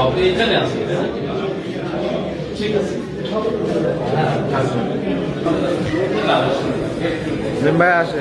আপনি এখানে আসেন ঠিক আছে ভাই আসে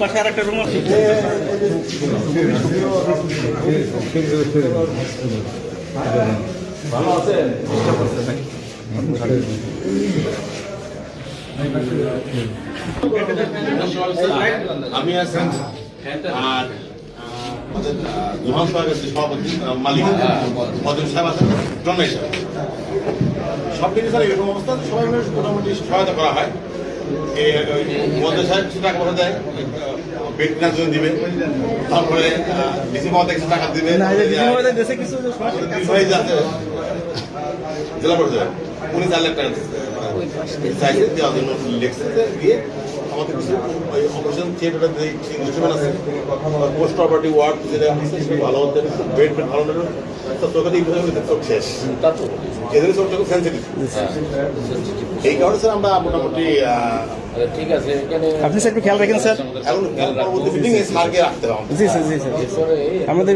পাশে আর একটা রুম আছে ভালো আছেন আমি আছেন আর জোহান সাহেবের সভাপতি মালিক মদন সাহেব আছেন জন্মেশ সব কিছু স্যার এরকম অবস্থা সবাই মিলে মোটামুটি সহায়তা করা হয় মদন সাহেব কিছু টাকা পয়সা দেয় বেড কেনার জন্য দিবে তারপরে ডিসি মহোদয় কিছু টাকা দিবে জেলা পরিষদ উনি 4 লাখ টাকা চাইছে দেওয়ার জন্য লেখছে দিয়ে আমাদের কিছু ওই অপারেশন থিয়েটারের যে ইনস্ট্রুমেন্ট আছে পোস্ট প্রপার্টি ওয়ার্ড যেটা আছে সেটা ভালো হতে বেড ভালো হতে তো তোকে চোখ শেষ এদের চোখটা খুব সেন্সিটিভ এই কারণে স্যার আমরা মোটামুটি ঠিক আছে এখানে আপনি স্যার একটু খেয়াল রাখেন স্যার এখন পরবর্তী মিটিং এ স্যারকে রাখতে হবে জি স্যার জি স্যার আমাদের